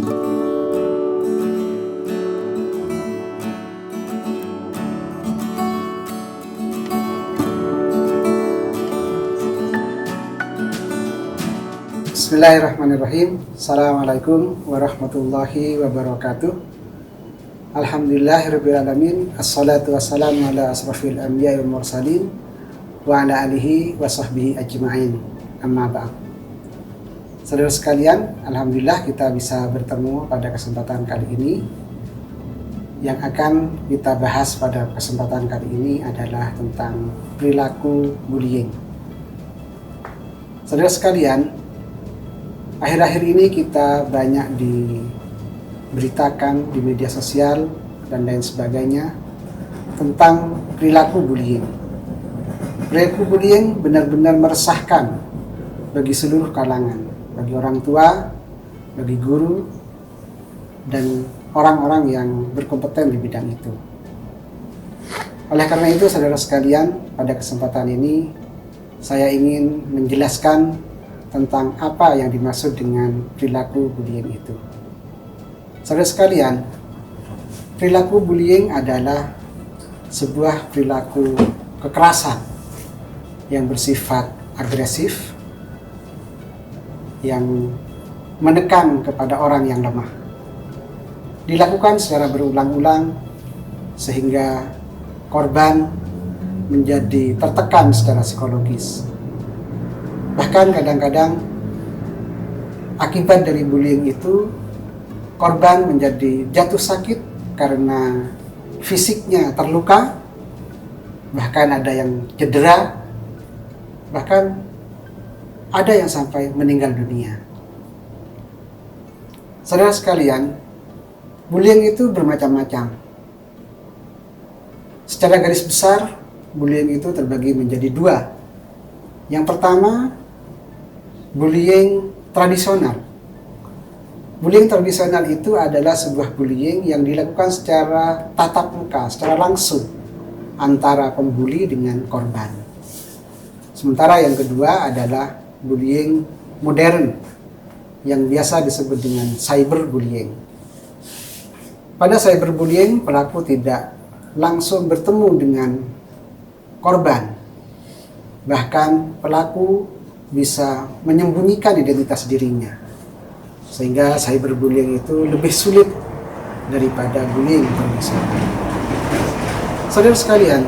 Bismillahirrahmanirrahim. Assalamualaikum warahmatullahi wabarakatuh. Alhamdulillahirrabbilalamin. Assalatu wassalamu ala asrafil anbiya wal mursalin wa ala alihi wa sahbihi ajma'in. Amma ba'd. Saudara sekalian, alhamdulillah kita bisa bertemu pada kesempatan kali ini. Yang akan kita bahas pada kesempatan kali ini adalah tentang perilaku bullying. Saudara sekalian, akhir-akhir ini kita banyak diberitakan di media sosial dan lain sebagainya tentang perilaku bullying. Perilaku bullying benar-benar meresahkan bagi seluruh kalangan, bagi orang tua, bagi guru, dan orang-orang yang berkompeten di bidang itu. Oleh karena itu, saudara sekalian, pada kesempatan ini saya ingin menjelaskan tentang apa yang dimaksud dengan perilaku bullying itu. Saudara sekalian, perilaku bullying adalah sebuah perilaku kekerasan yang bersifat agresif, yang menekan kepada orang yang lemah. Dilakukan secara berulang-ulang sehingga korban menjadi tertekan secara psikologis. Bahkan kadang-kadang akibat dari bullying itu korban menjadi jatuh sakit karena fisiknya terluka, bahkan ada yang cedera, bahkan ada yang sampai meninggal dunia. Saudara sekalian, bullying itu bermacam-macam. Secara garis besar, bullying itu terbagi menjadi dua. Yang pertama, bullying tradisional. Bullying tradisional itu adalah sebuah bullying yang dilakukan secara tatap muka, secara langsung antara pembuli dengan korban. Sementara yang kedua adalah bullying modern yang biasa disebut dengan cyberbullying. Pada cyberbullying, pelaku tidak langsung bertemu dengan korban. Bahkan pelaku bisa menyembunyikan identitas dirinya. Sehingga cyberbullying itu lebih sulit daripada bullying tradisional. Saudara sekalian,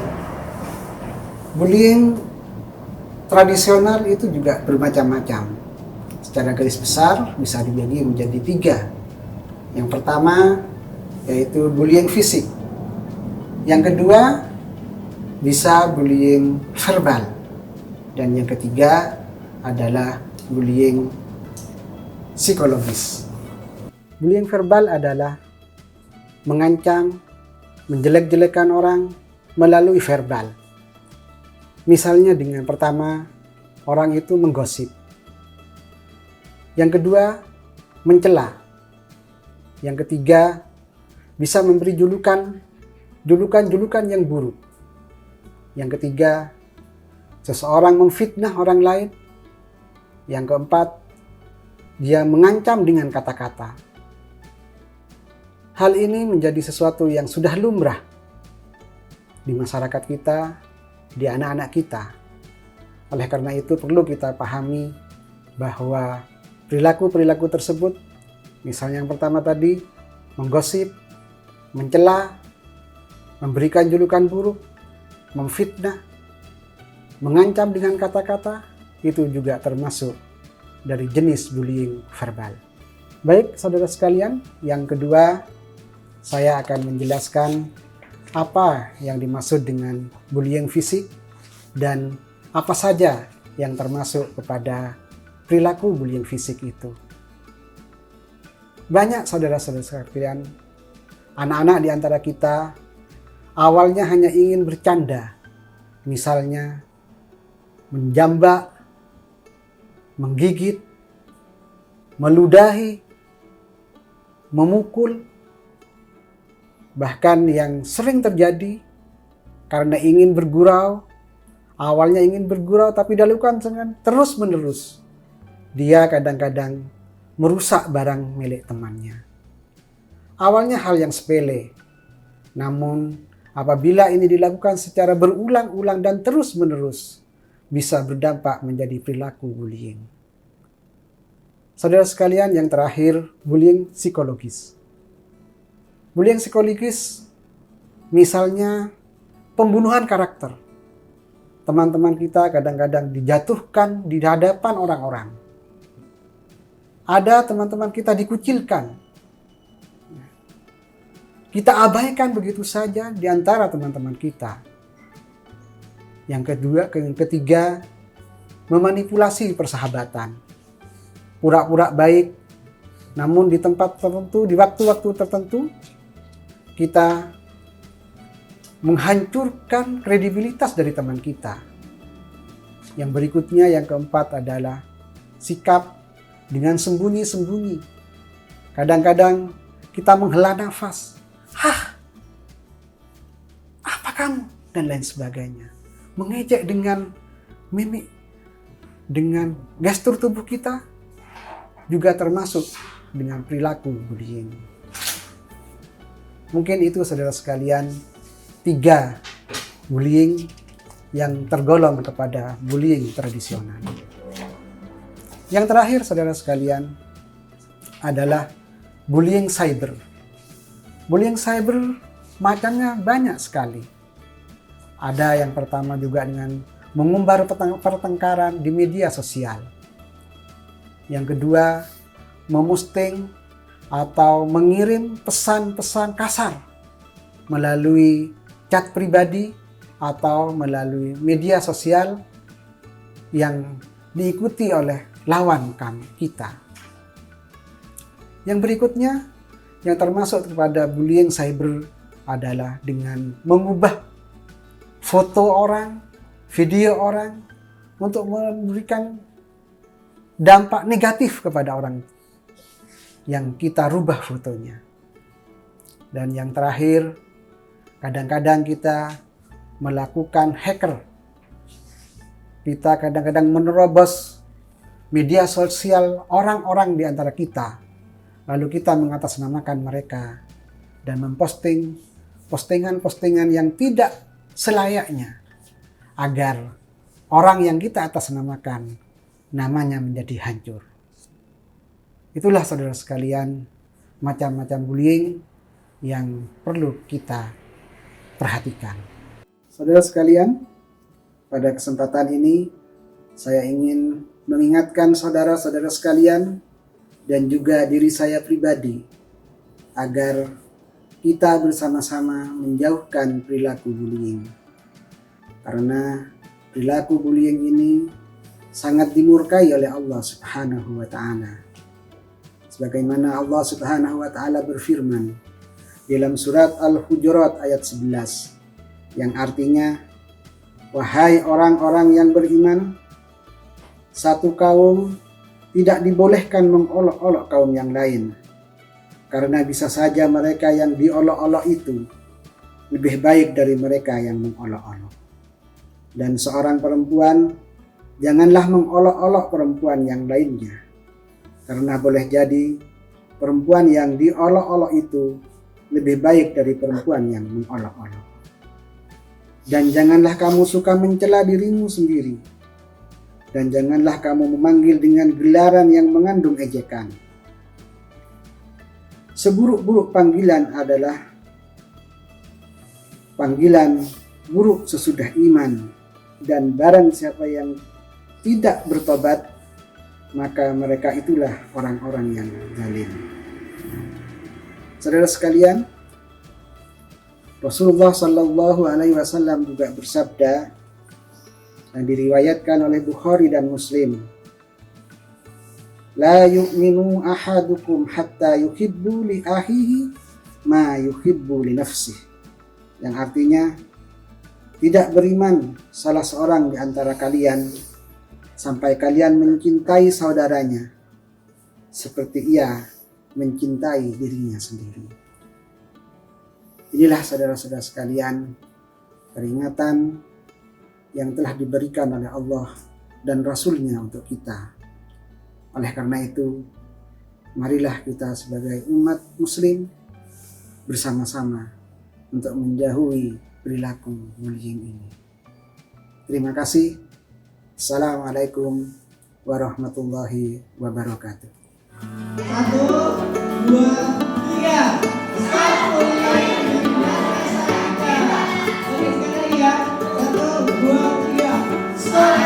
bullying tradisional itu juga bermacam-macam. Secara garis besar bisa dibagi menjadi tiga. Yang pertama yaitu bullying fisik. Yang kedua bisa bullying verbal. Dan yang ketiga adalah bullying psikologis. Bullying verbal adalah mengancam, menjelek-jelekan orang melalui verbal. Misalnya dengan pertama, orang itu menggosip. Yang kedua, mencela. Yang ketiga, bisa memberi julukan yang buruk. Yang ketiga, seseorang memfitnah orang lain. Yang keempat, dia mengancam dengan kata-kata. Hal ini menjadi sesuatu yang sudah lumrah di masyarakat kita, di anak-anak kita. Oleh karena itu perlu kita pahami bahwa perilaku-perilaku tersebut, misalnya yang pertama tadi, menggosip, mencela, memberikan julukan buruk, memfitnah, mengancam dengan kata-kata, itu juga termasuk dari jenis bullying verbal. Baik, saudara sekalian, yang kedua saya akan menjelaskan apa yang dimaksud dengan bullying fisik dan apa saja yang termasuk kepada perilaku bullying fisik itu. Banyak saudara-saudara sekalian, anak-anak di antara kita awalnya hanya ingin bercanda, misalnya menjambak, menggigit, meludahi, memukul. Bahkan yang sering terjadi karena ingin bergurau, awalnya ingin bergurau tapi dilakukan dengan terus-menerus. Dia kadang-kadang merusak barang milik temannya. Awalnya hal yang sepele, namun apabila ini dilakukan secara berulang-ulang dan terus-menerus, bisa berdampak menjadi perilaku bullying. Saudara sekalian, yang terakhir, bullying psikologis. Bullying psikologis misalnya pembunuhan karakter. Teman-teman kita kadang-kadang dijatuhkan di hadapan orang-orang. Ada teman-teman kita dikucilkan. Kita abaikan begitu saja di antara teman-teman kita. Yang ketiga, memanipulasi persahabatan. Pura-pura baik, namun di tempat tertentu, di waktu-waktu tertentu, kita menghancurkan kredibilitas dari teman kita. Yang berikutnya, yang keempat adalah sikap dengan sembunyi-sembunyi. Kadang-kadang kita menghela nafas. Hah, apa kamu? Dan lain sebagainya. Mengejek dengan mimik, dengan gestur tubuh kita, juga termasuk dengan perilaku bullying. Mungkin itu saudara sekalian 3 bullying yang tergolong kepada bullying tradisional. Yang terakhir saudara sekalian adalah bullying cyber. Bullying cyber macamnya banyak sekali. Ada yang pertama juga dengan mengumbar pertengkaran di media sosial. Yang kedua, memosting atau mengirim pesan-pesan kasar melalui chat pribadi atau melalui media sosial yang diikuti oleh lawan kita. Yang berikutnya, yang termasuk kepada bullying cyber adalah dengan mengubah foto orang, video orang untuk memberikan dampak negatif kepada orang yang kita rubah fotonya. Dan yang terakhir, kadang-kadang kita melakukan hacker. Kita kadang-kadang menerobos media sosial orang-orang di antara kita. Lalu kita mengatasnamakan mereka dan memposting postingan-postingan yang tidak selayaknya agar orang yang kita atasnamakan namanya menjadi hancur. Itulah saudara sekalian macam-macam bullying yang perlu kita perhatikan. Saudara sekalian, pada kesempatan ini saya ingin mengingatkan saudara-saudara sekalian dan juga diri saya pribadi agar kita bersama-sama menjauhkan perilaku bullying. Karena perilaku bullying ini sangat dimurkai oleh Allah Subhanahu wa Ta'ala. Sebagaimana Allah Subhanahu wa Ta'ala berfirman dalam surat Al-Hujurat ayat 11 yang artinya, wahai orang-orang yang beriman, satu kaum tidak dibolehkan mengolok-olok kaum yang lain, karena bisa saja mereka yang diolok-olok itu lebih baik dari mereka yang mengolok-olok. Dan seorang perempuan janganlah mengolok-olok perempuan yang lainnya, karena boleh jadi perempuan yang diolok-olok itu lebih baik dari perempuan yang mengolok-olok. Dan janganlah kamu suka mencela dirimu sendiri, dan janganlah kamu memanggil dengan gelaran yang mengandung ejekan. Seburuk-buruk panggilan adalah panggilan buruk sesudah iman, dan barang siapa yang tidak bertobat, maka mereka itulah orang-orang yang zalim. Saudara sekalian, Rasulullah Shallallahu Alaihi Wasallam juga bersabda dan diriwayatkan oleh Bukhari dan Muslim, la yu'minu ahadukum hatta yuhibbu li akhihi ma yuhibbu li nafsihi, yang artinya tidak beriman salah seorang di antara kalian sampai kalian mencintai saudaranya seperti ia mencintai dirinya sendiri. Inilah saudara-saudara sekalian peringatan yang telah diberikan oleh Allah dan Rasul-Nya untuk kita. Oleh karena itu, marilah kita sebagai umat muslim bersama-sama untuk menjauhi perilaku bullying ini. Terima kasih. Assalamualaikum warahmatullahi wabarakatuh. 1, 2, 3. Stop bullying di masyarakat. Oke, sekali lagi ya. 1, 2, 3. Stop.